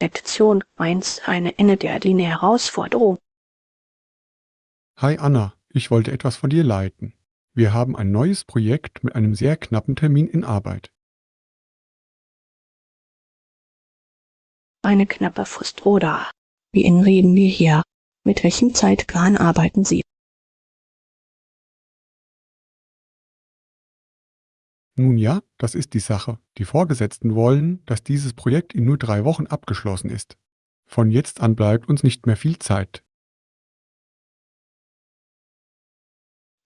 Lektion 1, eine Ende der Linie-Herausforderung. Hi Anna, ich wollte etwas von dir leiten. Wir haben ein neues Projekt mit einem sehr knappen Termin in Arbeit. Eine knappe Frist oder wie reden wir hier? Mit welchem Zeitplan arbeiten Sie? Nun ja, das ist die Sache. Die Vorgesetzten wollen, dass dieses Projekt in nur 3 Wochen abgeschlossen ist. Von jetzt an bleibt uns nicht mehr viel Zeit.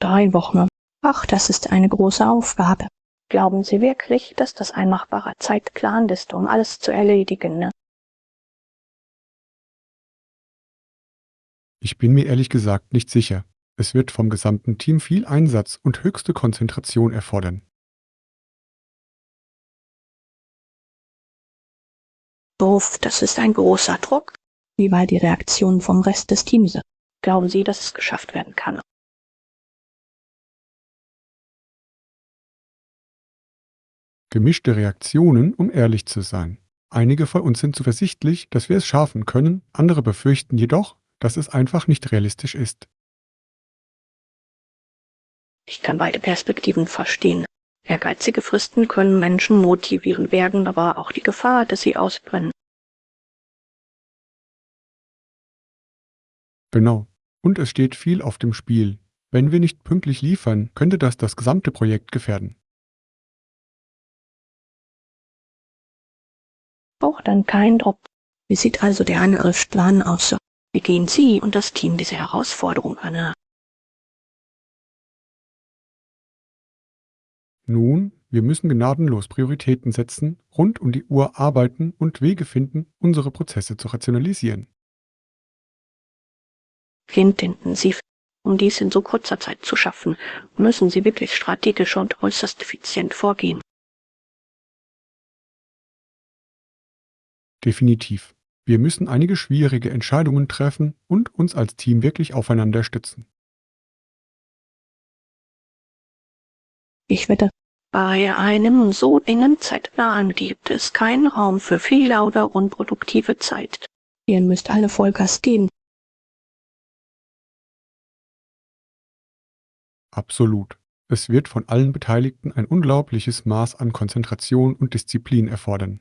3 Wochen. Ach, das ist eine große Aufgabe. Glauben Sie wirklich, dass das ein machbarer Zeitplan ist, um alles zu erledigen, ne? Ich bin mir ehrlich gesagt nicht sicher. Es wird vom gesamten Team viel Einsatz und höchste Konzentration erfordern. Doof, das ist ein großer Druck. Wie war die Reaktion vom Rest des Teams? Glauben Sie, dass es geschafft werden kann? Gemischte Reaktionen, um ehrlich zu sein. Einige von uns sind zuversichtlich, dass wir es schaffen können, andere befürchten jedoch, dass es einfach nicht realistisch ist. Ich kann beide Perspektiven verstehen. Ehrgeizige Fristen können Menschen motivieren, bergen aber auch die Gefahr, dass sie ausbrennen. Genau. Und es steht viel auf dem Spiel. Wenn wir nicht pünktlich liefern, könnte das gesamte Projekt gefährden. Auch dann kein Druck. Wie sieht also der Angriffsplan aus? Wie gehen Sie und das Team diese Herausforderung an? Nun, wir müssen gnadenlos Prioritäten setzen, rund um die Uhr arbeiten und Wege finden, unsere Prozesse zu rationalisieren. Intensiv. Um dies in so kurzer Zeit zu schaffen, müssen Sie wirklich strategisch und äußerst effizient vorgehen. Definitiv. Wir müssen einige schwierige Entscheidungen treffen und uns als Team wirklich aufeinander stützen. Ich wette, bei einem so engen Zeitplan gibt es keinen Raum für Fehler oder unproduktive Zeit. Ihr müsst alle Vollgas gehen. Absolut. Es wird von allen Beteiligten ein unglaubliches Maß an Konzentration und Disziplin erfordern.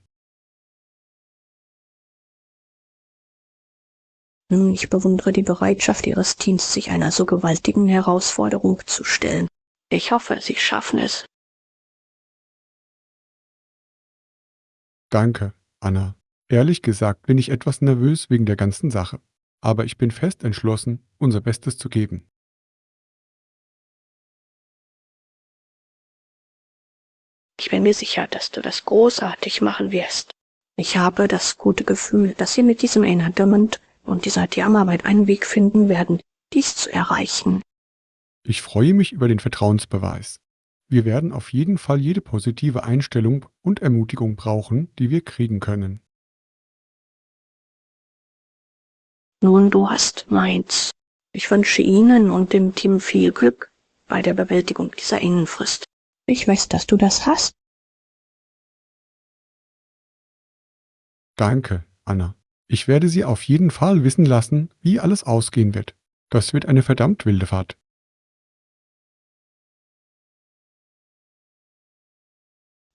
Ich bewundere die Bereitschaft Ihres Teams, sich einer so gewaltigen Herausforderung zu stellen. Ich hoffe, Sie schaffen es. Danke, Anna. Ehrlich gesagt bin ich etwas nervös wegen der ganzen Sache. Aber ich bin fest entschlossen, unser Bestes zu geben. Ich bin mir sicher, dass du das großartig machen wirst. Ich habe das gute Gefühl, dass Sie mit diesem Enactment und dieser Teamarbeit einen Weg finden werden, dies zu erreichen. Ich freue mich über den Vertrauensbeweis. Wir werden auf jeden Fall jede positive Einstellung und Ermutigung brauchen, die wir kriegen können. Nun, du hast meins. Ich wünsche Ihnen und dem Team viel Glück bei der Bewältigung dieser Innenfrist. Ich weiß, dass du das hast. Danke, Anna. Ich werde Sie auf jeden Fall wissen lassen, wie alles ausgehen wird. Das wird eine verdammt wilde Fahrt.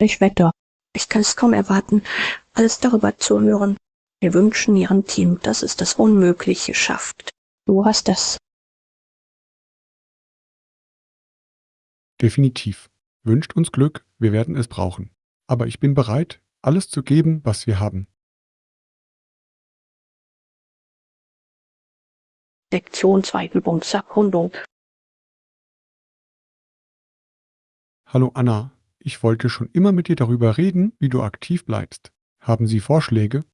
Ich wette, ich kann es kaum erwarten, alles darüber zu hören. Wir wünschen Ihrem Team, dass es das Unmögliche schafft. Du hast das. Definitiv. Wünscht uns Glück, wir werden es brauchen. Aber ich bin bereit, alles zu geben, was wir haben. Lektion 2 Übungserkundung. Hallo Anna, ich wollte schon immer mit dir darüber reden, wie du aktiv bleibst. Haben Sie Vorschläge?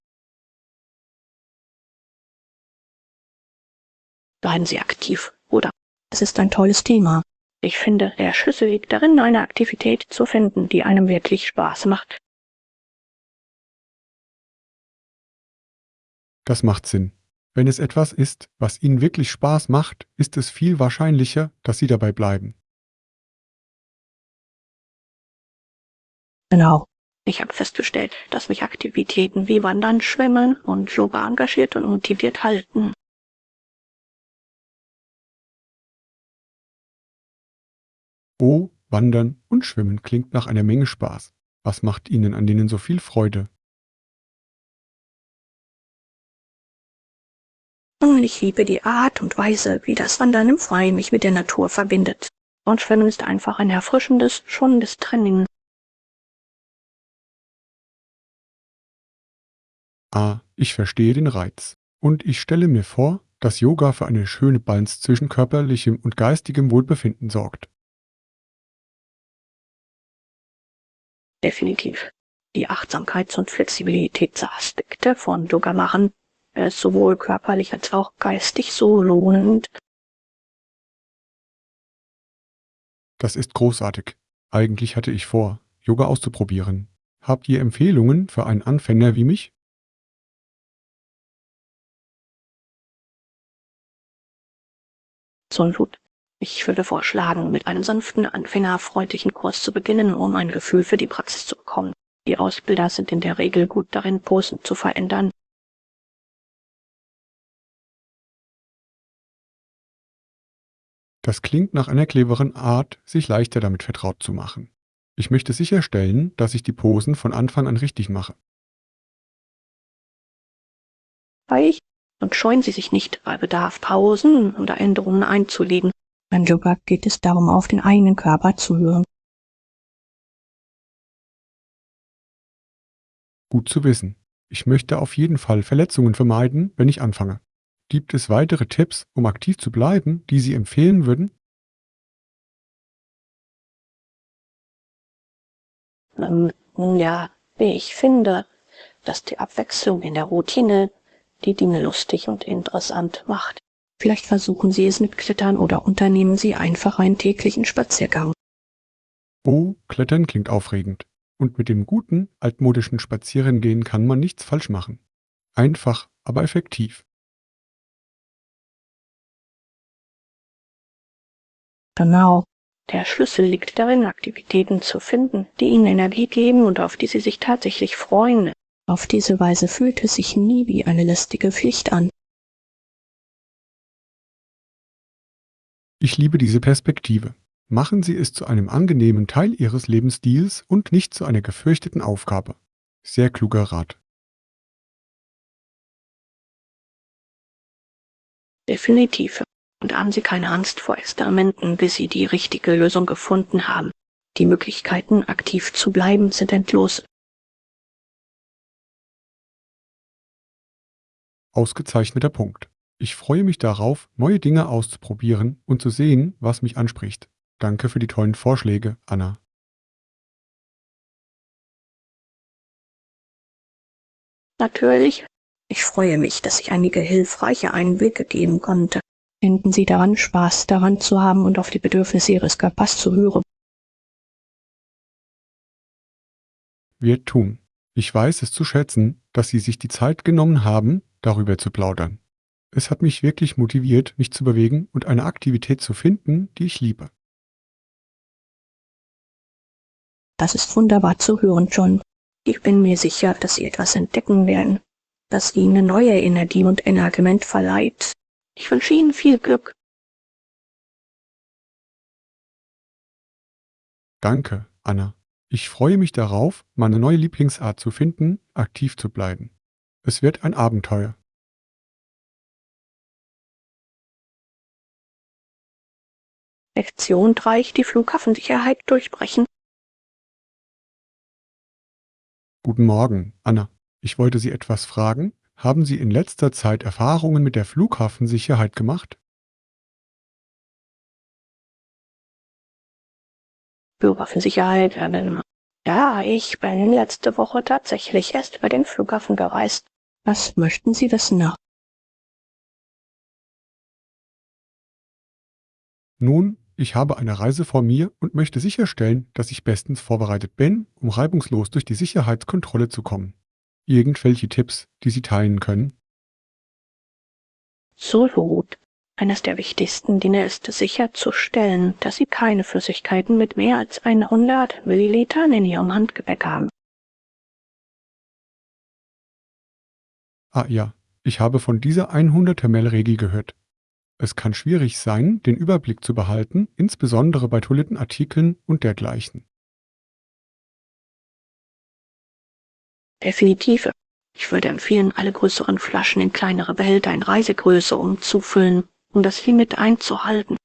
Bleiben Sie aktiv, oder? Es ist ein tolles Thema. Ich finde, der Schlüssel liegt darin, eine Aktivität zu finden, die einem wirklich Spaß macht. Das macht Sinn. Wenn es etwas ist, was Ihnen wirklich Spaß macht, ist es viel wahrscheinlicher, dass Sie dabei bleiben. Genau. Ich habe festgestellt, dass mich Aktivitäten wie Wandern, Schwimmen und Yoga engagiert und motiviert halten. Oh, Wandern und Schwimmen klingt nach einer Menge Spaß. Was macht Ihnen an denen so viel Freude? Und ich liebe die Art und Weise, wie das Wandern im Freien mich mit der Natur verbindet. Und Schwimmen ist einfach ein erfrischendes, schonendes Training. Ah, ich verstehe den Reiz. Und ich stelle mir vor, dass Yoga für eine schöne Balance zwischen körperlichem und geistigem Wohlbefinden sorgt. Definitiv. Die Achtsamkeits- und Flexibilitätsaspekte von Yoga machen es sowohl körperlich als auch geistig so lohnend. Das ist großartig. Eigentlich hatte ich vor, Yoga auszuprobieren. Habt ihr Empfehlungen für einen Anfänger wie mich? Absolut. Ich würde vorschlagen, mit einem sanften, anfängerfreundlichen Kurs zu beginnen, um ein Gefühl für die Praxis zu bekommen. Die Ausbilder sind in der Regel gut darin, Posen zu verändern. Das klingt nach einer cleveren Art, sich leichter damit vertraut zu machen. Ich möchte sicherstellen, dass ich die Posen von Anfang an richtig mache. Weich und scheuen Sie sich nicht, bei Bedarf Pausen oder Änderungen einzulegen. Beim Yoga geht es darum, auf den eigenen Körper zu hören. Gut zu wissen. Ich möchte auf jeden Fall Verletzungen vermeiden, wenn ich anfange. Gibt es weitere Tipps, um aktiv zu bleiben, die Sie empfehlen würden? Nun ja, wie ich finde, dass die Abwechslung in der Routine die Dinge lustig und interessant macht. Vielleicht versuchen Sie es mit Klettern oder unternehmen Sie einfach einen täglichen Spaziergang. Oh, Klettern klingt aufregend. Und mit dem guten, altmodischen Spazierengehen kann man nichts falsch machen. Einfach, aber effektiv. Genau. Der Schlüssel liegt darin, Aktivitäten zu finden, die Ihnen Energie geben und auf die Sie sich tatsächlich freuen. Auf diese Weise fühlt es sich nie wie eine lästige Pflicht an. Ich liebe diese Perspektive. Machen Sie es zu einem angenehmen Teil Ihres Lebensstils und nicht zu einer gefürchteten Aufgabe. Sehr kluger Rat. Definitiv. Und haben Sie keine Angst vor Experimenten, bis Sie die richtige Lösung gefunden haben. Die Möglichkeiten, aktiv zu bleiben, sind endlos. Ausgezeichneter Punkt. Ich freue mich darauf, neue Dinge auszuprobieren und zu sehen, was mich anspricht. Danke für die tollen Vorschläge, Anna. Natürlich. Ich freue mich, dass ich einige hilfreiche Einblicke geben konnte. Finden Sie daran, Spaß daran zu haben und auf die Bedürfnisse Ihres Körpers zu hören. Wird tun. Ich weiß es zu schätzen, dass Sie sich die Zeit genommen haben, darüber zu plaudern. Es hat mich wirklich motiviert, mich zu bewegen und eine Aktivität zu finden, die ich liebe. Das ist wunderbar zu hören, John. Ich bin mir sicher, dass Sie etwas entdecken werden, das Ihnen neue Energie und Energement verleiht. Ich wünsche Ihnen viel Glück. Danke, Anna. Ich freue mich darauf, meine neue Lieblingsart zu finden, aktiv zu bleiben. Es wird ein Abenteuer. Lektion 3: Die Flughafensicherheit durchbrechen. Guten Morgen, Anna. Ich wollte Sie etwas fragen. Haben Sie in letzter Zeit Erfahrungen mit der Flughafensicherheit gemacht? Flughafensicherheit. Ja, ich bin letzte Woche tatsächlich erst über den Flughafen gereist. Was möchten Sie wissen? Nun, ich habe eine Reise vor mir und möchte sicherstellen, dass ich bestens vorbereitet bin, um reibungslos durch die Sicherheitskontrolle zu kommen. Irgendwelche Tipps, die Sie teilen können? Absolut. Eines der wichtigsten Dinge ist es sicherzustellen, dass Sie keine Flüssigkeiten mit mehr als 100 Millilitern in Ihrem Handgepäck haben. Ah ja, ich habe von dieser 100 ml-Regel gehört. Es kann schwierig sein, den Überblick zu behalten, insbesondere bei Toilettenartikeln und dergleichen. Definitiv. Ich würde empfehlen, alle größeren Flaschen in kleinere Behälter in Reisegröße umzufüllen, um das Limit einzuhalten.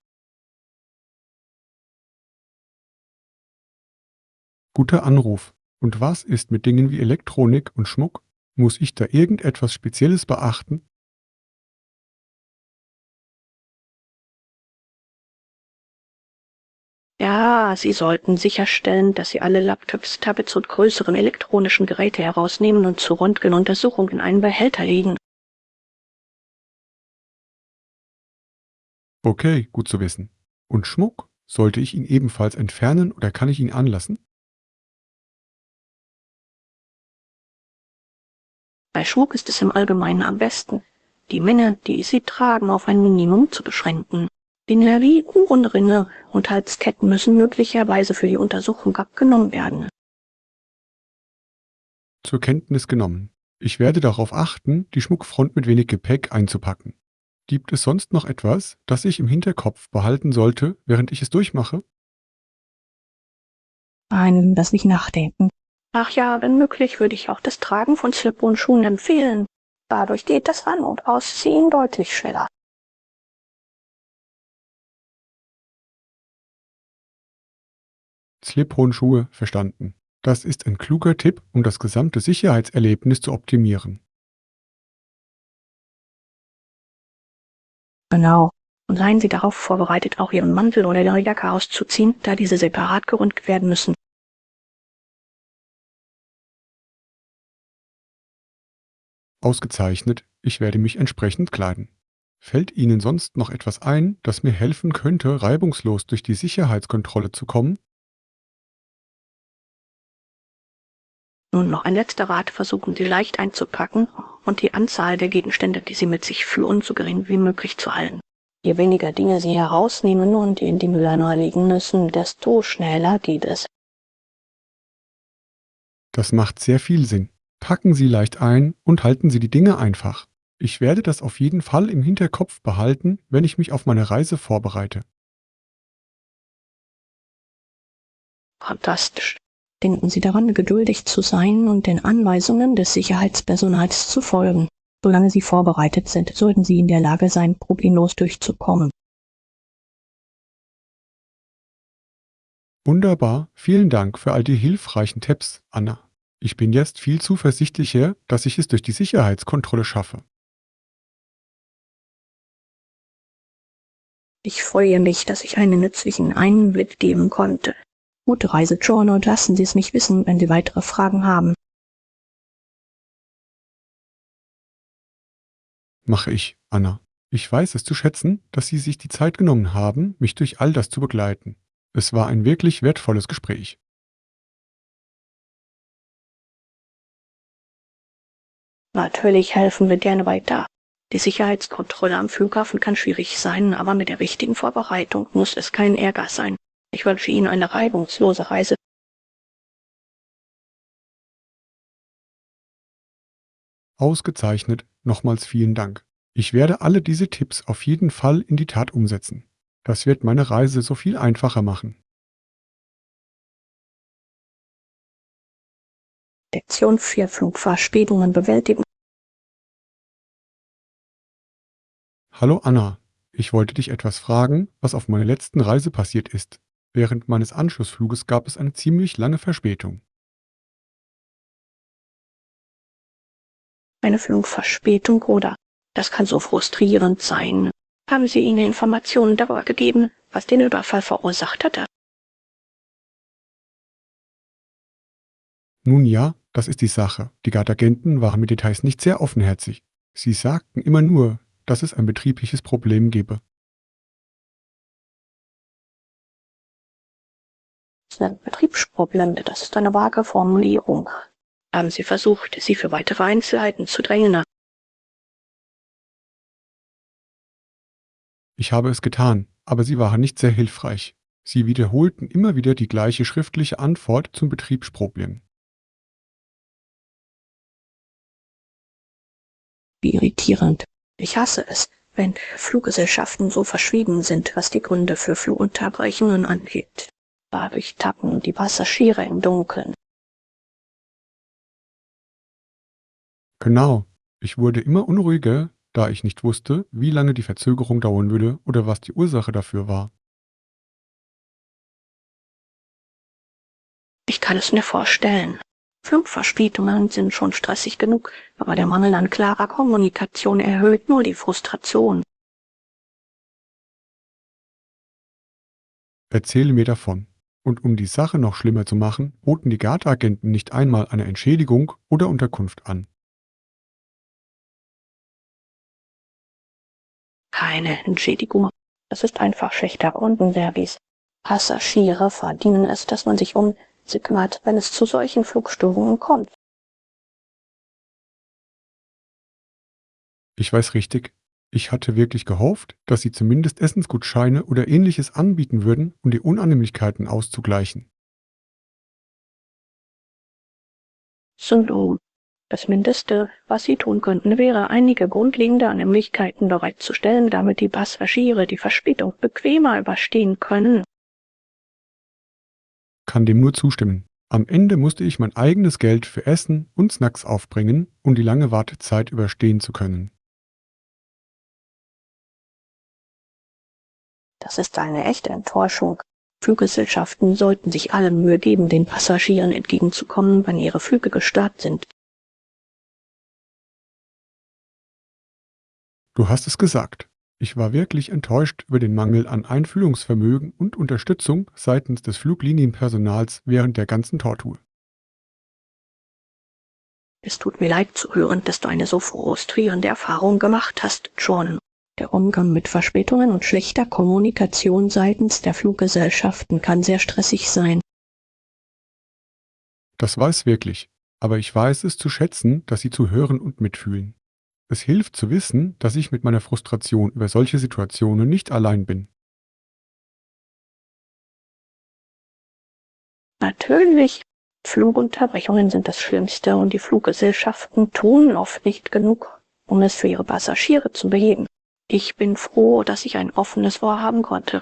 Guter Anruf. Und was ist mit Dingen wie Elektronik und Schmuck? Muss ich da irgendetwas Spezielles beachten? Ja, Sie sollten sicherstellen, dass Sie alle Laptops, Tablets und größeren elektronischen Geräte herausnehmen und zur Röntgenuntersuchung in einen Behälter legen. Okay, gut zu wissen. Und Schmuck? Sollte ich ihn ebenfalls entfernen oder kann ich ihn anlassen? Bei Schmuck ist es im Allgemeinen am besten, die Menge, die Sie tragen, auf ein Minimum zu beschränken. Dinge wie Uhren, Ringe und Halsketten müssen möglicherweise für die Untersuchung abgenommen werden. Zur Kenntnis genommen. Ich werde darauf achten, die Schmuckfront mit wenig Gepäck einzupacken. Gibt es sonst noch etwas, das ich im Hinterkopf behalten sollte, während ich es durchmache? Einem das nicht nachdenken. Ach ja, wenn möglich, würde ich auch das Tragen von Slip-on-Schuhen empfehlen. Dadurch geht das An- und Ausziehen deutlich schneller. Slip-on-Schuhe verstanden. Das ist ein kluger Tipp, um das gesamte Sicherheitserlebnis zu optimieren. Genau. Und seien Sie darauf vorbereitet, auch Ihren Mantel oder Ihre Jacke auszuziehen, da diese separat geröntgt werden müssen. Ausgezeichnet, ich werde mich entsprechend kleiden. Fällt Ihnen sonst noch etwas ein, das mir helfen könnte, reibungslos durch die Sicherheitskontrolle zu kommen? Nun noch ein letzter Rat, versuchen Sie leicht einzupacken und die Anzahl der Gegenstände, die Sie mit sich führen, so gering wie möglich zu halten. Je weniger Dinge Sie herausnehmen und in die Mülleimer legen müssen, desto schneller geht es. Das macht sehr viel Sinn. Packen Sie leicht ein und halten Sie die Dinge einfach. Ich werde das auf jeden Fall im Hinterkopf behalten, wenn ich mich auf meine Reise vorbereite. Fantastisch. Denken Sie daran, geduldig zu sein und den Anweisungen des Sicherheitspersonals zu folgen. Solange Sie vorbereitet sind, sollten Sie in der Lage sein, problemlos durchzukommen. Wunderbar, vielen Dank für all die hilfreichen Tipps, Anna. Ich bin jetzt viel zuversichtlicher, dass ich es durch die Sicherheitskontrolle schaffe. Ich freue mich, dass ich einen nützlichen Einblick geben konnte. Gute Reise, John, und lassen Sie es mich wissen, wenn Sie weitere Fragen haben. Mache ich, Anna. Ich weiß es zu schätzen, dass Sie sich die Zeit genommen haben, mich durch all das zu begleiten. Es war ein wirklich wertvolles Gespräch. Natürlich helfen wir gerne weiter. Die Sicherheitskontrolle am Flughafen kann schwierig sein, aber mit der richtigen Vorbereitung muss es kein Ärger sein. Ich wünsche Ihnen eine reibungslose Reise. Ausgezeichnet, nochmals vielen Dank. Ich werde alle diese Tipps auf jeden Fall in die Tat umsetzen. Das wird meine Reise so viel einfacher machen. Lektion 4: Flugverspätungen bewältigen. Hallo Anna, ich wollte dich etwas fragen, was auf meiner letzten Reise passiert ist. Während meines Anschlussfluges gab es eine ziemlich lange Verspätung. Eine Flugverspätung oder das kann so frustrierend sein. Haben Sie Ihnen Informationen darüber gegeben, was den Überfall verursacht hatte? Nun ja, das ist die Sache. Die Guard-Agenten waren mit Details nicht sehr offenherzig. Sie sagten immer nur, dass es ein betriebliches Problem gebe. Das sind Betriebsprobleme, das ist eine vage Formulierung. Haben Sie versucht, Sie für weitere Einzelheiten zu drängen? Ich habe es getan, aber sie waren nicht sehr hilfreich. Sie wiederholten immer wieder die gleiche schriftliche Antwort zum Betriebsproblem. Wie irritierend. Ich hasse es, wenn Fluggesellschaften so verschwiegen sind, was die Gründe für Flugunterbrechungen angeht. Dadurch tappen die Passagiere im Dunkeln. Genau. Ich wurde immer unruhiger, da ich nicht wusste, wie lange die Verzögerung dauern würde oder was die Ursache dafür war. Ich kann es mir vorstellen. Flugverspätungen sind schon stressig genug, aber der Mangel an klarer Kommunikation erhöht nur die Frustration. Erzähle mir davon. Und um die Sache noch schlimmer zu machen, boten die Gate-Agenten nicht einmal eine Entschädigung oder Unterkunft an. Keine Entschädigung. Das ist einfach schlechter Kundenservice. Passagiere verdienen es, dass man sich um sie kümmert, wenn es zu solchen Flugstörungen kommt. Ich weiß richtig. Ich hatte wirklich gehofft, dass sie zumindest Essensgutscheine oder ähnliches anbieten würden, um die Unannehmlichkeiten auszugleichen. Syndrom. Das Mindeste, was sie tun könnten, wäre, einige grundlegende Annehmlichkeiten bereitzustellen, damit die Passagiere die Verspätung bequemer überstehen können. Kann dem nur zustimmen. Am Ende musste ich mein eigenes Geld für Essen und Snacks aufbringen, um die lange Wartezeit überstehen zu können. Das ist eine echte Enttäuschung. Fluggesellschaften sollten sich alle Mühe geben, den Passagieren entgegenzukommen, wenn ihre Flüge gestört sind. Du hast es gesagt. Ich war wirklich enttäuscht über den Mangel an Einfühlungsvermögen und Unterstützung seitens des Fluglinienpersonals während der ganzen Tortur. Es tut mir leid zu hören, dass du eine so frustrierende Erfahrung gemacht hast, John. Der Umgang mit Verspätungen und schlechter Kommunikation seitens der Fluggesellschaften kann sehr stressig sein. Das war es wirklich. Aber ich weiß es zu schätzen, dass sie zuhören und mitfühlen. Es hilft zu wissen, dass ich mit meiner Frustration über solche Situationen nicht allein bin. Natürlich, Flugunterbrechungen sind das Schlimmste und die Fluggesellschaften tun oft nicht genug, um es für ihre Passagiere zu beheben. Ich bin froh, dass ich ein offenes Ohr haben konnte.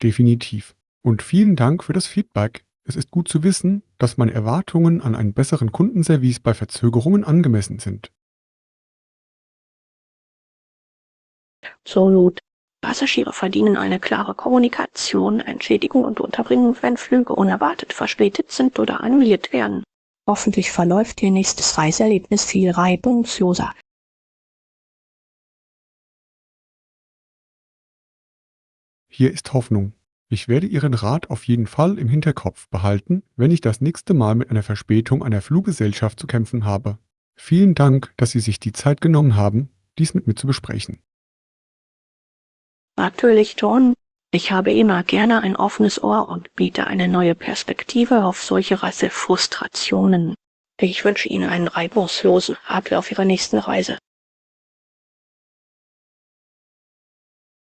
Definitiv. Und vielen Dank für das Feedback. Es ist gut zu wissen, dass meine Erwartungen an einen besseren Kundenservice bei Verzögerungen angemessen sind. Absolut. Passagiere verdienen eine klare Kommunikation, Entschädigung und Unterbringung, wenn Flüge unerwartet verspätet sind oder annulliert werden. Hoffentlich verläuft Ihr nächstes Reiseerlebnis viel reibungsloser. Hier ist Hoffnung. Ich werde Ihren Rat auf jeden Fall im Hinterkopf behalten, wenn ich das nächste Mal mit einer Verspätung einer Fluggesellschaft zu kämpfen habe. Vielen Dank, dass Sie sich die Zeit genommen haben, dies mit mir zu besprechen. Natürlich, John. Ich habe immer gerne ein offenes Ohr und biete eine neue Perspektive auf solche Reisefrustrationen. Ich wünsche Ihnen einen reibungslosen Ablauf auf Ihrer nächsten Reise.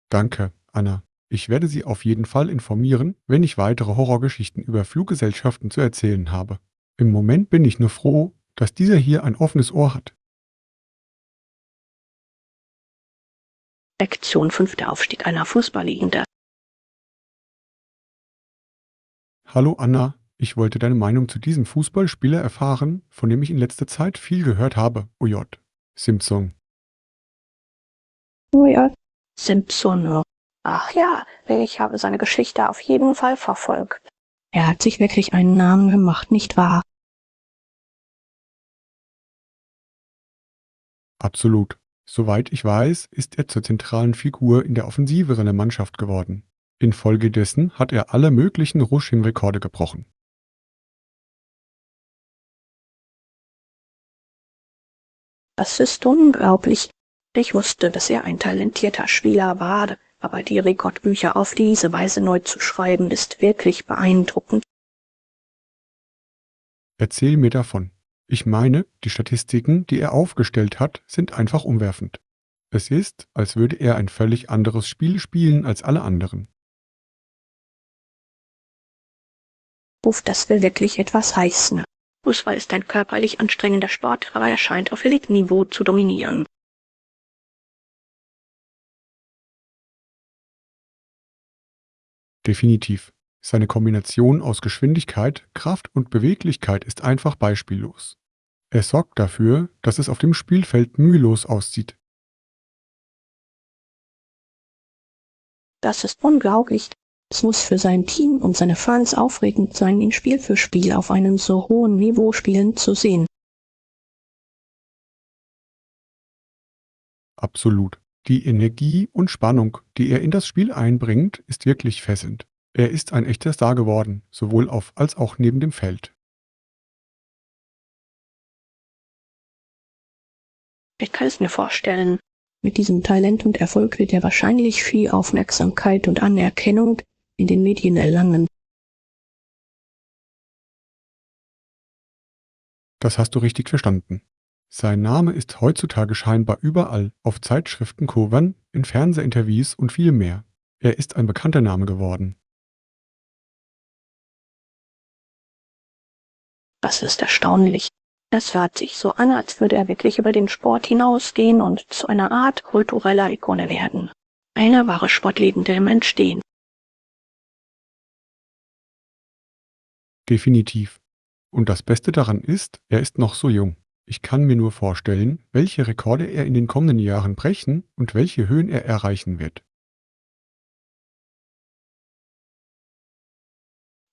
Danke, Anna. Ich werde Sie auf jeden Fall informieren, wenn ich weitere Horrorgeschichten über Fluggesellschaften zu erzählen habe. Im Moment bin ich nur froh, dass dieser hier ein offenes Ohr hat. Lektion 5: Der Aufstieg einer Fußballlegende. Hallo Anna, ich wollte deine Meinung zu diesem Fußballspieler erfahren, von dem ich in letzter Zeit viel gehört habe. OJ. Simpson. Oh ja. Simpson. Ach ja, ich habe seine Geschichte auf jeden Fall verfolgt. Er hat sich wirklich einen Namen gemacht, nicht wahr? Absolut. Soweit ich weiß, ist er zur zentralen Figur in der Offensive seiner Mannschaft geworden. Infolgedessen hat er alle möglichen Rushing-Rekorde gebrochen. Das ist unglaublich. Ich wusste, dass er ein talentierter Spieler war, aber die Rekordbücher auf diese Weise neu zu schreiben, ist wirklich beeindruckend. Erzähl mir davon. Ich meine, die Statistiken, die er aufgestellt hat, sind einfach umwerfend. Es ist, als würde er ein völlig anderes Spiel spielen als alle anderen. Uff, das will wirklich etwas heißen. Fußball ist ein körperlich anstrengender Sport, aber er scheint auf Elite-Niveau zu dominieren. Definitiv. Seine Kombination aus Geschwindigkeit, Kraft und Beweglichkeit ist einfach beispiellos. Er sorgt dafür, dass es auf dem Spielfeld mühelos aussieht. Das ist unglaublich. Es muss für sein Team und seine Fans aufregend sein, ihn Spiel für Spiel auf einem so hohen Niveau spielen zu sehen. Absolut. Die Energie und Spannung, die er in das Spiel einbringt, ist wirklich fesselnd. Er ist ein echter Star geworden, sowohl auf als auch neben dem Feld. Ich kann es mir vorstellen. Mit diesem Talent und Erfolg wird er wahrscheinlich viel Aufmerksamkeit und Anerkennung in den Medien erlangen. Das hast du richtig verstanden. Sein Name ist heutzutage scheinbar überall, auf Zeitschriftencovern, in Fernsehinterviews und viel mehr. Er ist ein bekannter Name geworden. Das ist erstaunlich. Es hört sich so an, als würde er wirklich über den Sport hinausgehen und zu einer Art kultureller Ikone werden. Eine wahre Sportlegende im Entstehen. Definitiv. Und das Beste daran ist, er ist noch so jung. Ich kann mir nur vorstellen, welche Rekorde er in den kommenden Jahren brechen und welche Höhen er erreichen wird.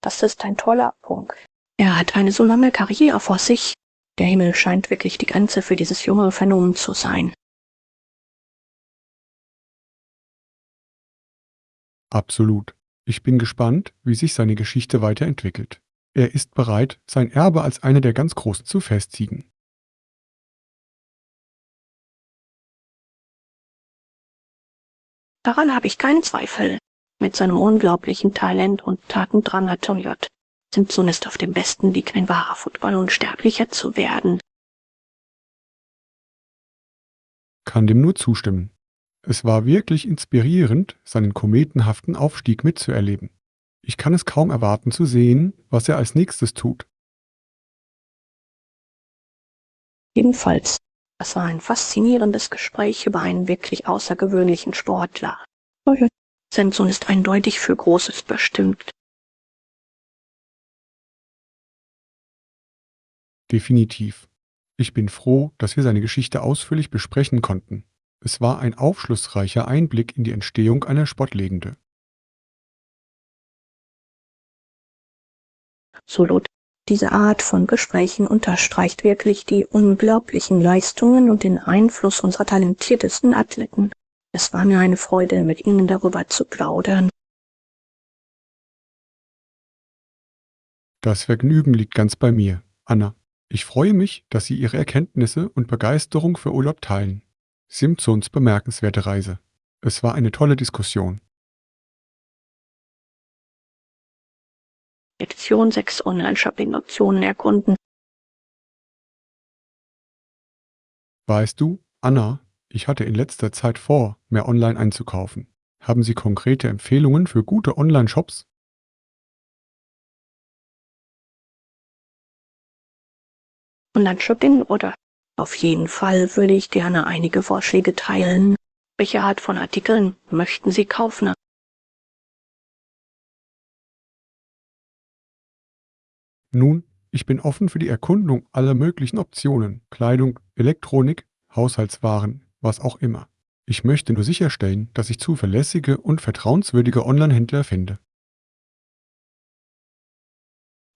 Das ist ein toller Punkt. Er hat eine so lange Karriere vor sich. Der Himmel scheint wirklich die Grenze für dieses junge Phänomen zu sein. Absolut. Ich bin gespannt, wie sich seine Geschichte weiterentwickelt. Er ist bereit, sein Erbe als einer der ganz Großen zu festigen. Daran habe ich keinen Zweifel. Mit seinem unglaublichen Talent und Tatendrang hat Tom J. Simpson ist auf dem besten Weg, ein wahrer Football-Unsterblicher zu werden. Kann dem nur zustimmen. Es war wirklich inspirierend, seinen kometenhaften Aufstieg mitzuerleben. Ich kann es kaum erwarten zu sehen, was er als nächstes tut. Ebenfalls. Es war ein faszinierendes Gespräch über einen wirklich außergewöhnlichen Sportler. Tom J. Simpson ist eindeutig für Großes bestimmt. Definitiv. Ich bin froh, dass wir seine Geschichte ausführlich besprechen konnten. Es war ein aufschlussreicher Einblick in die Entstehung einer Sportlegende. Absolut. Diese Art von Gesprächen unterstreicht wirklich die unglaublichen Leistungen und den Einfluss unserer talentiertesten Athleten. Es war mir eine Freude, mit Ihnen darüber zu plaudern. Das Vergnügen liegt ganz bei mir, Anna. Ich freue mich, dass Sie Ihre Erkenntnisse und Begeisterung für Urlaub teilen. Simpsons bemerkenswerte Reise. Es war eine tolle Diskussion. Lektion 6 Online-Shopping-Optionen erkunden. Weißt du, Anna, ich hatte in letzter Zeit vor, mehr online einzukaufen. Haben Sie konkrete Empfehlungen für gute Online-Shops? Online-Shopping oder? Auf jeden Fall würde ich gerne einige Vorschläge teilen. Welche Art von Artikeln möchten Sie kaufen? Nun, ich bin offen für die Erkundung aller möglichen Optionen. Kleidung, Elektronik, Haushaltswaren, was auch immer. Ich möchte nur sicherstellen, dass ich zuverlässige und vertrauenswürdige Online-Händler finde.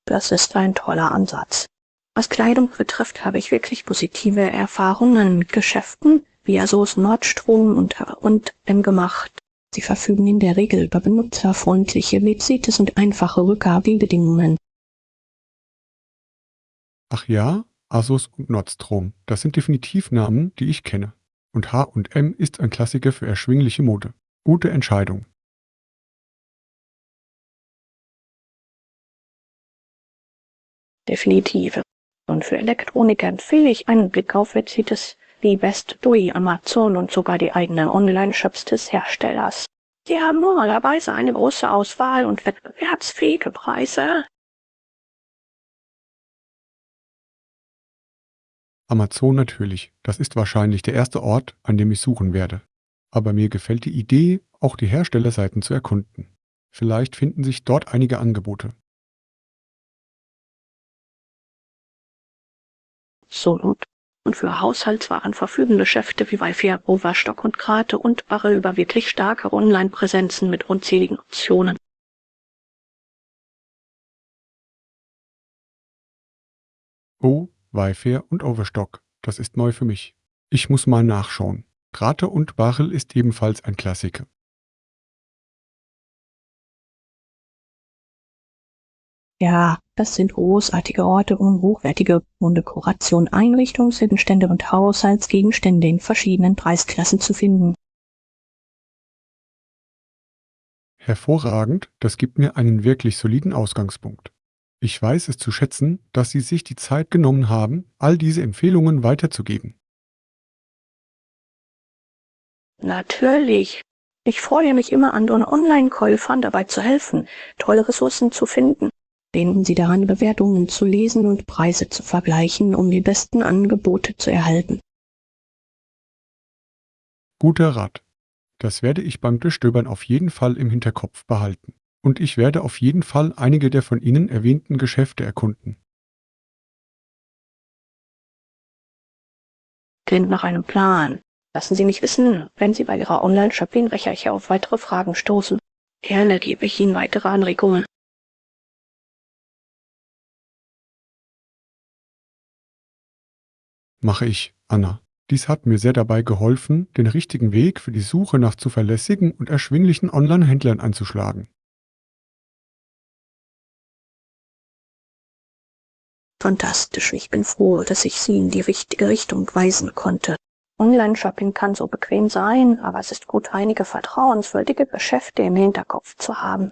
Das ist ein toller Ansatz. Was Kleidung betrifft, habe ich wirklich positive Erfahrungen mit Geschäften wie ASOS, Nordstrom und M gemacht. Sie verfügen in der Regel über benutzerfreundliche Websites und einfache Rückgabebedingungen. Ach ja, Asus und Nordstrom, das sind definitiv Namen, die ich kenne. Und H&M ist ein Klassiker für erschwingliche Mode. Gute Entscheidung. Definitiv. Und für Elektroniker empfehle ich einen Blick auf Websites wie Best Buy, Amazon und sogar die eigenen Online-Shops des Herstellers. Sie haben normalerweise eine große Auswahl und wettbewerbsfähige Preise. Amazon natürlich, das ist wahrscheinlich der erste Ort, an dem ich suchen werde. Aber mir gefällt die Idee, auch die Herstellerseiten zu erkunden. Vielleicht finden sich dort einige Angebote. Absolut. Und für Haushaltswaren verfügen Geschäfte wie Wayfair, Overstock und Grate und Barre über wirklich starke Online-Präsenzen mit unzähligen Optionen. Oh, Wayfair und Overstock, das ist neu für mich. Ich muss mal nachschauen. Grate und Barrel ist ebenfalls ein Klassiker. Ja, das sind großartige Orte, um hochwertige Dekoration, Einrichtungsgegenstände und Haushaltsgegenstände in verschiedenen Preisklassen zu finden. Hervorragend, das gibt mir einen wirklich soliden Ausgangspunkt. Ich weiß es zu schätzen, dass Sie sich die Zeit genommen haben, all diese Empfehlungen weiterzugeben. Natürlich. Ich freue mich immer, anderen Online-Käufern dabei zu helfen, tolle Ressourcen zu finden. Denken Sie daran, Bewertungen zu lesen und Preise zu vergleichen, um die besten Angebote zu erhalten. Guter Rat. Das werde ich beim Durchstöbern auf jeden Fall im Hinterkopf behalten. Und ich werde auf jeden Fall einige der von Ihnen erwähnten Geschäfte erkunden. Klingt nach einem Plan. Lassen Sie mich wissen, wenn Sie bei Ihrer Online-Shopping-Recherche auf weitere Fragen stoßen. Gerne gebe ich Ihnen weitere Anregungen. Mache ich, Anna. Dies hat mir sehr dabei geholfen, den richtigen Weg für die Suche nach zuverlässigen und erschwinglichen Online-Händlern einzuschlagen. Fantastisch. Ich bin froh, dass ich Sie in die richtige Richtung weisen konnte. Online-Shopping kann so bequem sein, aber es ist gut, einige vertrauenswürdige Geschäfte im Hinterkopf zu haben.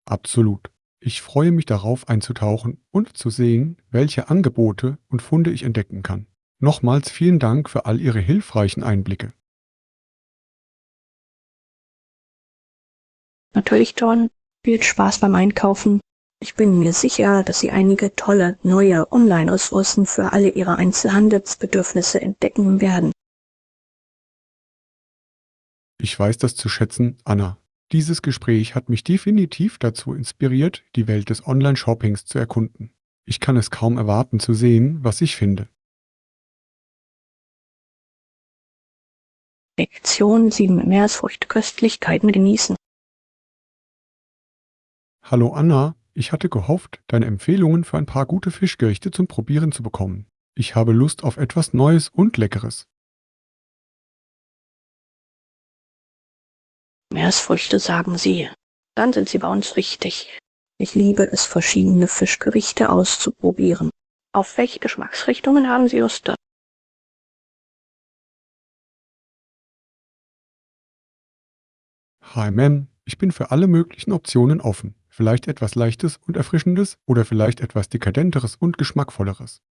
Absolut. Ich freue mich darauf einzutauchen und zu sehen, welche Angebote und Funde ich entdecken kann. Nochmals vielen Dank für all Ihre hilfreichen Einblicke. Natürlich, John, viel Spaß beim Einkaufen. Ich bin mir sicher, dass Sie einige tolle neue Online-Ressourcen für alle Ihre Einzelhandelsbedürfnisse entdecken werden. Ich weiß das zu schätzen, Anna. Dieses Gespräch hat mich definitiv dazu inspiriert, die Welt des Online-Shoppings zu erkunden. Ich kann es kaum erwarten zu sehen, was ich finde. Lektion 7: Meeresfrüchte, Köstlichkeiten genießen. Hallo Anna, ich hatte gehofft, deine Empfehlungen für ein paar gute Fischgerichte zum Probieren zu bekommen. Ich habe Lust auf etwas Neues und Leckeres. Meeresfrüchte, sagen Sie. Dann sind Sie bei uns richtig. Ich liebe es, verschiedene Fischgerichte auszuprobieren. Auf welche Geschmacksrichtungen haben Sie Lust? Ich bin für alle möglichen Optionen offen. Vielleicht etwas Leichtes und Erfrischendes oder vielleicht etwas Dekadenteres und Geschmackvolleres.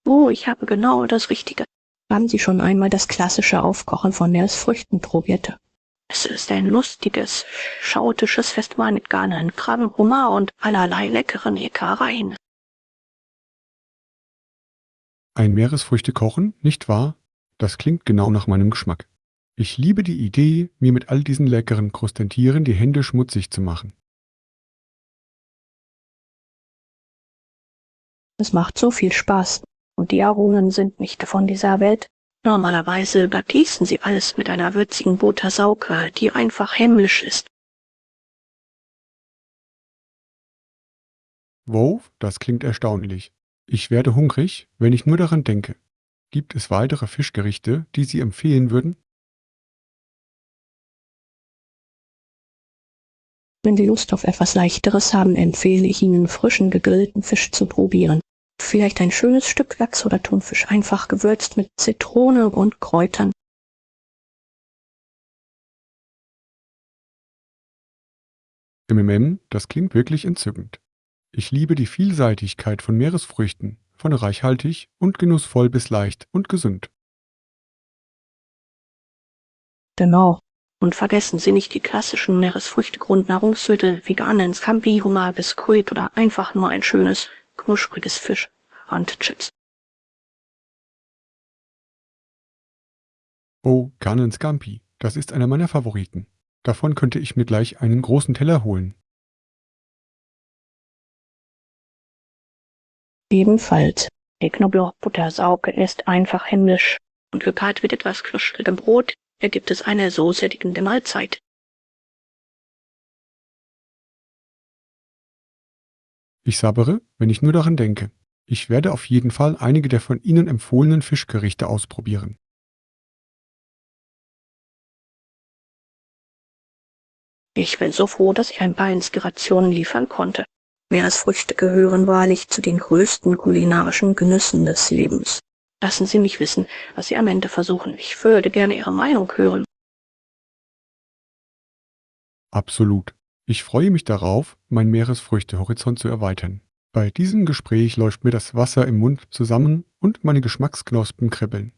Oh, ich habe genau das Richtige. Haben Sie schon einmal das klassische Aufkochen von Meeresfrüchten probiert? Es ist ein lustiges, schautisches Festmahl mit Garnelen, Krabben, Hummer und allerlei leckeren Leckereien. Ein Meeresfrüchte kochen, nicht wahr? Das klingt genau nach meinem Geschmack. Ich liebe die Idee, mir mit all diesen leckeren Krustentieren die Hände schmutzig zu machen. Es macht so viel Spaß. Und die Aromen sind nicht von dieser Welt. Normalerweise übergießen sie alles mit einer würzigen Buttersauge, die einfach himmlisch ist. Wow, das klingt erstaunlich. Ich werde hungrig, wenn ich nur daran denke. Gibt es weitere Fischgerichte, die Sie empfehlen würden? Wenn Sie Lust auf etwas Leichteres haben, empfehle ich Ihnen, frischen gegrillten Fisch zu probieren. Vielleicht ein schönes Stück Lachs oder Thunfisch, einfach gewürzt mit Zitrone und Kräutern. Das klingt wirklich entzückend. Ich liebe die Vielseitigkeit von Meeresfrüchten, von reichhaltig und genussvoll bis leicht und gesund. Genau. Und vergessen Sie nicht die klassischen Meeresfrüchte-Grundnahrungsmittel, veganen Scampi, Hummer, Biskuit oder einfach nur ein schönes, knuspriges Fisch-Randchips. Oh, Canon Scampi, das ist einer meiner Favoriten. Davon könnte ich mir gleich einen großen Teller holen. Ebenfalls. Die Knoblauchbuttersauge ist einfach himmlisch. Und gepaart mit etwas knusprigem Brot ergibt es eine so sättigende Mahlzeit. Ich sabbere, wenn ich nur daran denke. Ich werde auf jeden Fall einige der von Ihnen empfohlenen Fischgerichte ausprobieren. Ich bin so froh, dass ich ein paar Inspirationen liefern konnte. Meeresfrüchte gehören wahrlich zu den größten kulinarischen Genüssen des Lebens. Lassen Sie mich wissen, was Sie am Ende versuchen. Ich würde gerne Ihre Meinung hören. Absolut. Ich freue mich darauf, meinen Meeresfrüchtehorizont zu erweitern. Bei diesem Gespräch läuft mir das Wasser im Mund zusammen und meine Geschmacksknospen kribbeln.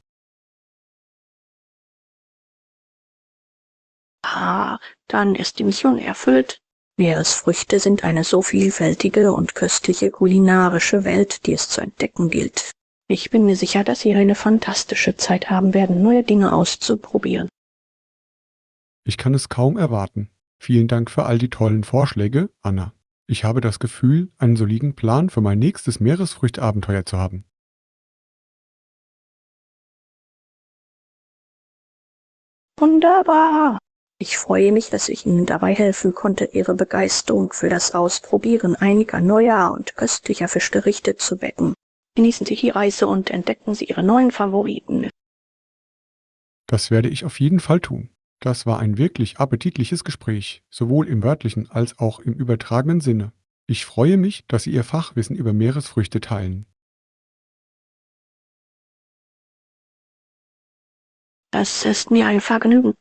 Ah, dann ist die Mission erfüllt. Meeresfrüchte sind eine so vielfältige und köstliche kulinarische Welt, die es zu entdecken gilt. Ich bin mir sicher, dass Sie eine fantastische Zeit haben werden, neue Dinge auszuprobieren. Ich kann es kaum erwarten. Vielen Dank für all die tollen Vorschläge, Anna. Ich habe das Gefühl, einen soliden Plan für mein nächstes Meeresfrüchteabenteuer zu haben. Wunderbar! Ich freue mich, dass ich Ihnen dabei helfen konnte, Ihre Begeisterung für das Ausprobieren einiger neuer und köstlicher Fischgerichte zu wecken. Genießen Sie die Reise und entdecken Sie Ihre neuen Favoriten. Das werde ich auf jeden Fall tun. Das war ein wirklich appetitliches Gespräch, sowohl im wörtlichen als auch im übertragenen Sinne. Ich freue mich, dass Sie Ihr Fachwissen über Meeresfrüchte teilen. Es ist mir ein Vergnügen,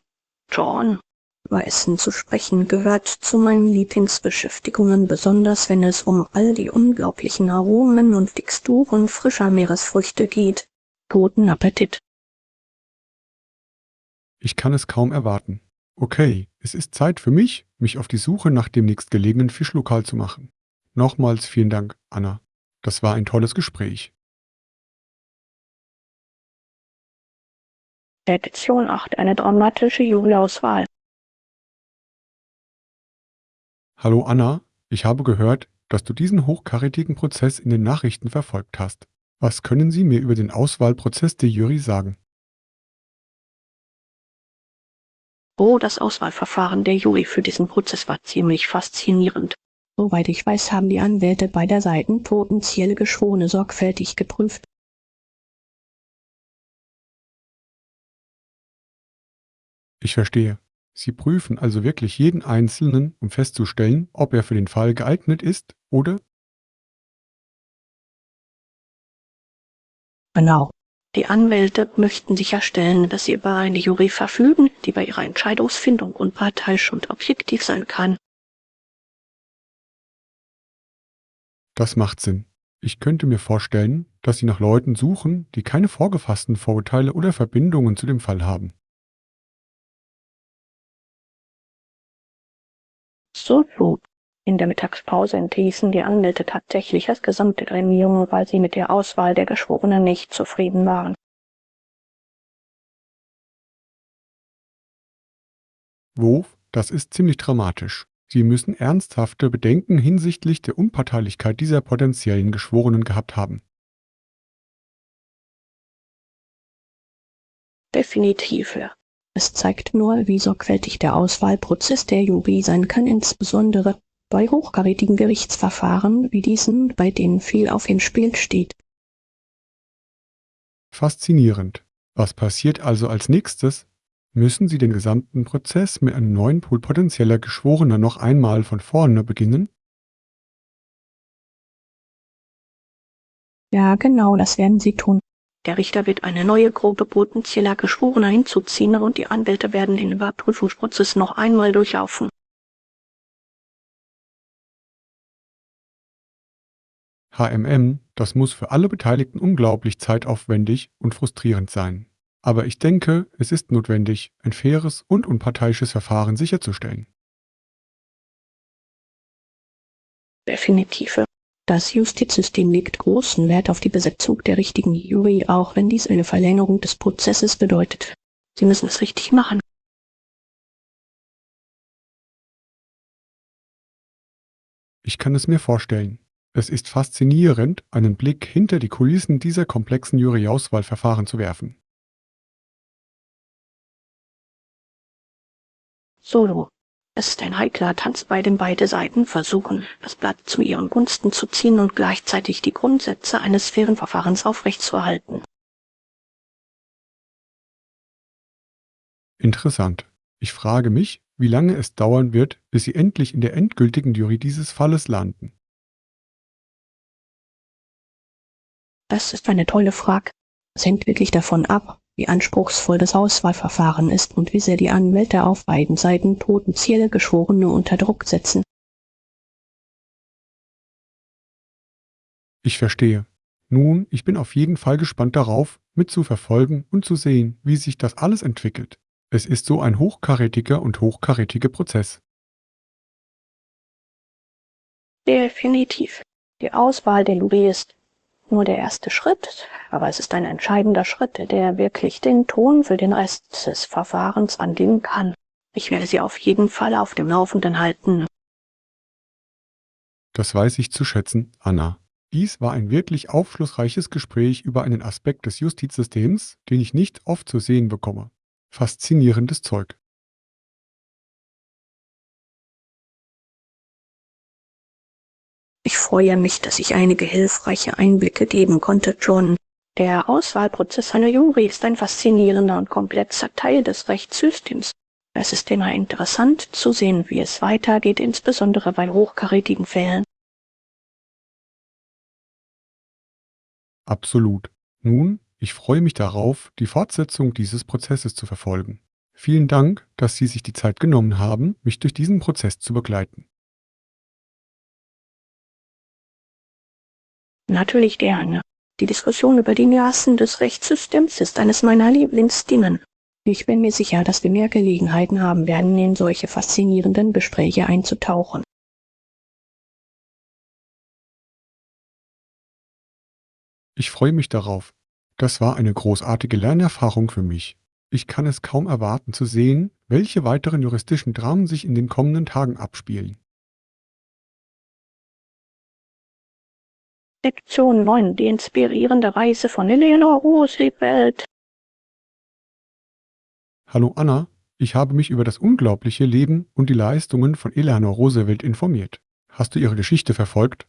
John. Über Essen zu sprechen gehört zu meinen Lieblingsbeschäftigungen, besonders wenn es um all die unglaublichen Aromen und Texturen frischer Meeresfrüchte geht. Guten Appetit! Ich kann es kaum erwarten. Okay, es ist Zeit für mich, mich auf die Suche nach dem nächstgelegenen Fischlokal zu machen. Nochmals vielen Dank, Anna. Das war ein tolles Gespräch. Edition 8, eine dramatische Juryauswahl. Hallo Anna, ich habe gehört, dass du diesen hochkarätigen Prozess in den Nachrichten verfolgt hast. Was können Sie mir über den Auswahlprozess der Jury sagen? Oh, das Auswahlverfahren der Jury für diesen Prozess war ziemlich faszinierend. Soweit ich weiß, haben die Anwälte beider Seiten potenzielle Geschworene sorgfältig geprüft. Ich verstehe. Sie prüfen also wirklich jeden Einzelnen, um festzustellen, ob er für den Fall geeignet ist oder? Genau. Die Anwälte möchten sicherstellen, dass sie über eine Jury verfügen, die bei ihrer Entscheidungsfindung unparteiisch und objektiv sein kann. Das macht Sinn. Ich könnte mir vorstellen, dass Sie nach Leuten suchen, die keine vorgefassten Vorurteile oder Verbindungen zu dem Fall haben. Absolut. In der Mittagspause entließen die Anwälte tatsächlich das gesamte Gremium, weil sie mit der Auswahl der Geschworenen nicht zufrieden waren. Wurf, das ist ziemlich dramatisch. Sie müssen ernsthafte Bedenken hinsichtlich der Unparteilichkeit dieser potenziellen Geschworenen gehabt haben. Definitiv, ja. Es zeigt nur, wie sorgfältig der Auswahlprozess der Jury sein kann, insbesondere bei hochkarätigen Gerichtsverfahren wie diesen, bei denen viel auf dem Spiel steht. Faszinierend. Was passiert also als nächstes? Müssen Sie den gesamten Prozess mit einem neuen Pool potenzieller Geschworener noch einmal von vorne beginnen? Ja, genau, das werden sie tun. Der Richter wird eine neue Gruppe potenzieller Geschworener hinzuziehen und die Anwälte werden den Überprüfungsprozess noch einmal durchlaufen. HMM, das muss für alle Beteiligten unglaublich zeitaufwendig und frustrierend sein. Aber ich denke, es ist notwendig, ein faires und unparteiisches Verfahren sicherzustellen. Definitiv. Das Justizsystem legt großen Wert auf die Besetzung der richtigen Jury, auch wenn dies eine Verlängerung des Prozesses bedeutet. Sie müssen es richtig machen. Ich kann es mir vorstellen. Es ist faszinierend, einen Blick hinter die Kulissen dieser komplexen Juryauswahlverfahren zu werfen. Solo. Es ist ein heikler Tanz, bei dem beide Seiten versuchen, das Blatt zu ihren Gunsten zu ziehen und gleichzeitig die Grundsätze eines fairen Verfahrens aufrechtzuerhalten. Interessant. Ich frage mich, wie lange es dauern wird, bis Sie endlich in der endgültigen Jury dieses Falles landen. Das ist eine tolle Frage. Es hängt wirklich davon ab, wie anspruchsvoll das Auswahlverfahren ist und wie sehr die Anwälte auf beiden Seiten potenzielle Geschworene unter Druck setzen. Ich verstehe. Nun, ich bin auf jeden Fall gespannt darauf, mitzuverfolgen und zu sehen, wie sich das alles entwickelt. Es ist so ein hochkarätiger und hochkarätiger Prozess. Definitiv. Die Auswahl der Jury ist nur der erste Schritt, aber es ist ein entscheidender Schritt, der wirklich den Ton für den Rest des Verfahrens angeben kann. Ich werde Sie auf jeden Fall auf dem Laufenden halten. Das weiß ich zu schätzen, Anna. Dies war ein wirklich aufschlussreiches Gespräch über einen Aspekt des Justizsystems, den ich nicht oft zu sehen bekomme. Faszinierendes Zeug. Ich freue mich, dass ich einige hilfreiche Einblicke geben konnte, John. Der Auswahlprozess einer Jury ist ein faszinierender und komplexer Teil des Rechtssystems. Es ist immer interessant zu sehen, wie es weitergeht, insbesondere bei hochkarätigen Fällen. Absolut. Nun, ich freue mich darauf, die Fortsetzung dieses Prozesses zu verfolgen. Vielen Dank, dass Sie sich die Zeit genommen haben, mich durch diesen Prozess zu begleiten. Natürlich gerne. Die Diskussion über die Nuancen des Rechtssystems ist eines meiner Lieblingsthemen. Ich bin mir sicher, dass wir mehr Gelegenheiten haben werden, in solche faszinierenden Gespräche einzutauchen. Ich freue mich darauf. Das war eine großartige Lernerfahrung für mich. Ich kann es kaum erwarten zu sehen, welche weiteren juristischen Dramen sich in den kommenden Tagen abspielen. Lektion 9: Die inspirierende Reise von Eleanor Roosevelt. Hallo Anna, ich habe mich über das unglaubliche Leben und die Leistungen von Eleanor Roosevelt informiert. Hast du ihre Geschichte verfolgt?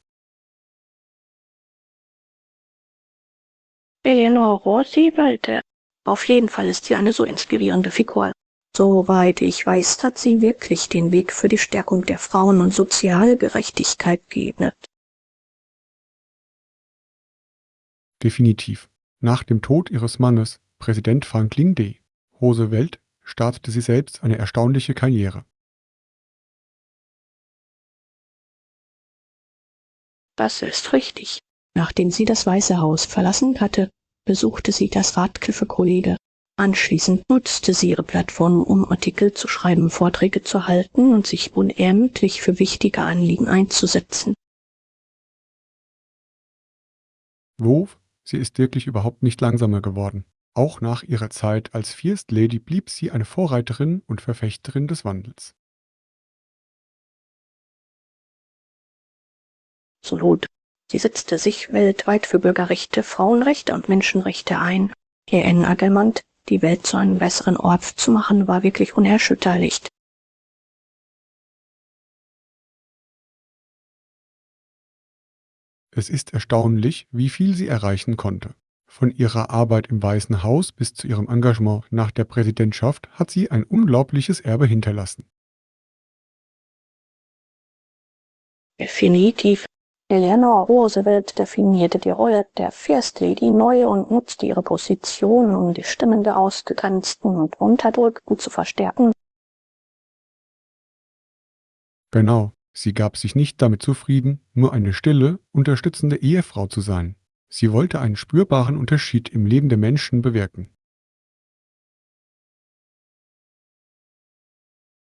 Eleanor Roosevelt. Auf jeden Fall ist sie eine so inspirierende Figur. Soweit ich weiß, hat sie wirklich den Weg für die Stärkung der Frauen und Sozialgerechtigkeit geebnet. Definitiv. Nach dem Tod ihres Mannes, Präsident Franklin D. Roosevelt, startete sie selbst eine erstaunliche Karriere. Das ist richtig. Nachdem sie das Weiße Haus verlassen hatte, besuchte sie das Radcliffe College. Anschließend nutzte sie ihre Plattform, um Artikel zu schreiben, Vorträge zu halten und sich unermüdlich für wichtige Anliegen einzusetzen. Wov, sie ist wirklich überhaupt nicht langsamer geworden. Auch nach ihrer Zeit als First Lady blieb sie eine Vorreiterin und Verfechterin des Wandels. Absolut. Sie setzte sich weltweit für Bürgerrechte, Frauenrechte und Menschenrechte ein. Ihr Engagement, die Welt zu einem besseren Ort zu machen, war wirklich unerschütterlich. Es ist erstaunlich, wie viel sie erreichen konnte. Von ihrer Arbeit im Weißen Haus bis zu ihrem Engagement nach der Präsidentschaft hat sie ein unglaubliches Erbe hinterlassen. Definitiv. Eleanor Roosevelt definierte die Rolle der First Lady neu und nutzte ihre Position, um die Stimmen der Ausgegrenzten und Unterdrückten zu verstärken. Genau, sie gab sich nicht damit zufrieden, nur eine stille, unterstützende Ehefrau zu sein. Sie wollte einen spürbaren Unterschied im Leben der Menschen bewirken.